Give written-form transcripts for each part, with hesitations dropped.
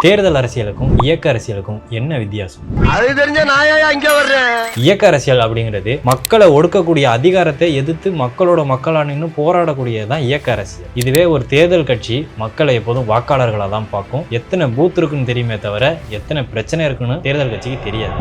தேர்தல் அரசியலுக்கும் இயக்க அரசியலுக்கும் என்ன வித்தியாசம்? அது தெரிஞ்ச நாயா இங்க வர்றேன். இயக்க அரசியல் அப்படிங்கிறது மக்களை ஒடுக்கக்கூடிய அதிகாரத்தை எதிர்த்து மக்களோட மக்களா நின்று போராடக்கூடியதுதான் இயக்க அரசியல். இதுவே ஒரு தேர்தல் கட்சி மக்களை எப்போதும் வாக்காளர்களா தான் பார்க்கும். எத்தனை பூத் இருக்குன்னு தெரியுமே தவிர எத்தனை பிரச்சனை இருக்குன்னு தேர்தல் கட்சிக்கு தெரியாது.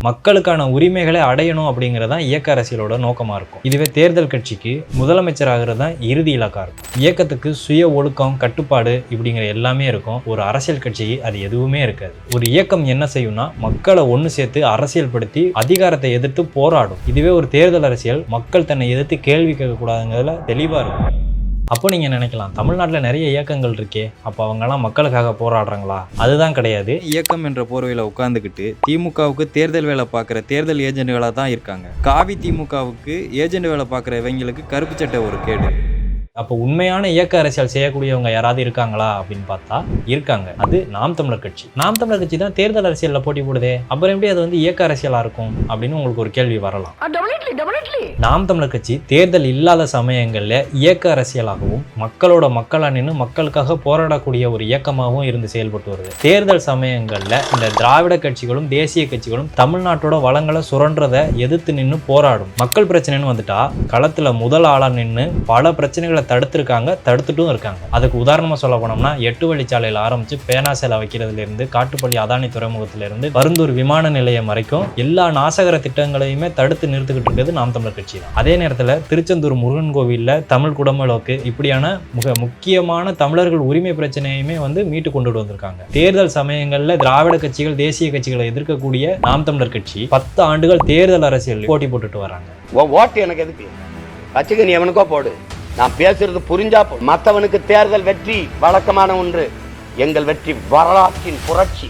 மக்களுக்கான உரிமைகளை அடையணும் அப்படிங்கிறதான் இயக்க அரசியலோட நோக்கமா இருக்கும். இதுவே தேர்தல் கட்சிக்கு முதலமைச்சராகிறது தான் இறுதி இலக்கா இருக்கும். இயக்கத்துக்கு சுய ஒழுக்கம், கட்டுப்பாடு இப்படிங்கிற எல்லாமே இருக்கும். ஒரு அரசியல் கட்சிக்கு அது எதுவுமே இருக்காது. ஒரு இயக்கம் என்ன செய்யும்னா மக்களை ஒன்று சேர்த்து அரசியல் படுத்தி அதிகாரத்தை எதிர்த்து போராடும். இதுவே ஒரு தேர்தல் அரசியல் மக்கள் தன்னை எதிர்த்து கேள்வி கேட்கக்கூடாதுங்கிறதுல தெளிவா இருக்கும். அப்போ நீங்கள் நினைக்கலாம், தமிழ்நாட்டில் நிறைய இயக்கங்கள் இருக்கே, அப்போ அவங்கெல்லாம் மக்களுக்காக போராடுறாங்களா? அதுதான் கிடையாது. இயக்கம் என்ற போர்வையில் உட்காந்துக்கிட்டு திமுகவுக்கு தேர்தல் வேலை பார்க்குற தேர்தல் ஏஜென்ட்களாக தான் இருக்காங்க. காவி திமுகவுக்கு ஏஜென்ட் வேலை பார்க்குற இவங்களுக்கு கருப்பு சட்டை ஒரு கேடு. அப்போ உண்மையான இயக்க அரசியல் செய்யக்கூடியவங்க யாராவது இருக்காங்களா அப்படின்னு பார்த்தா இருக்காங்க. அது நாம் தமிழர் கட்சி. நாம் தமிழர் கட்சி தான் தேர்தல் அரசியலில் போட்டி போடுதே, அப்புறம் எப்படி அது இயக்க அரசியலா இருக்கும் அப்படின்னு உங்களுக்கு ஒரு கேள்வி வரலாம். நாம் தமிழர் கட்சி தேர்தல் இல்லாத சமயங்கள்ல இயக்க அரசியலாகவும் மக்களோட மக்களா நின்று மக்களுக்காக போராடக்கூடிய ஒரு இயக்கமாகவும் இருந்து செயல்பட்டு வருது. தேர்தல் சமயங்கள்ல இந்த திராவிட கட்சிகளும் தேசிய கட்சிகளும் தமிழ்நாட்டோட வளங்களை சுரன்றதை எதிர்த்து நின்று போராடும். மக்கள் பிரச்சனைன்னு வந்துட்டா களத்துல முதல் ஆளா நின்று பல பிரச்சனைகளை தடுத்திருக்காங்க, தடுத்துட்டும் இருக்காங்க. அதுக்கு உதாரணமா சொல்ல போனோம்னா 8 வழிச்சாலையில ஆரம்பிச்சு பேனா சேலை வைக்கிறதுல இருந்து காட்டுப்பள்ளி அதானி துறைமுகத்தில இருந்து பருந்தூர் விமான நிலையம் வரைக்கும் எல்லா நாசகர திட்டங்களையுமே தடுத்து நிறுத்திக்கிட்டு இருக்கிறது நாம் தமிழர் கட்சி தான். அதே நேரத்தில் திருச்செந்தூர் முருகன் கோவில்ல தமிழ் குடமுழுக்கு இப்படியான மிக முக்கியமான தமிழர்கள் உரிமை பிரச்சனையுமே மீட்டு கொண்டு வந்திருக்காங்க. தேர்தல் சமயங்கள்ல திராவிட கட்சிகள் தேசிய கட்சிகளை எதிர்க்கக்கூடிய நாம் தமிழர் கட்சி 10 ஆண்டுகள் தேர்தல் அரசியல் போட்டி போட்டுட்டு வராங்க. ஓட்டு எனக்கு எதுக்கு? வச்சுக்க, நீ எவனுக்கோ போடு. நான் பேசுறது புரிஞ்சா போ. மற்றவனுக்கு தேர்தல் வெற்றி வழக்கமான ஒன்று, எங்கள் வெற்றி வரலாற்றின் புரட்சி.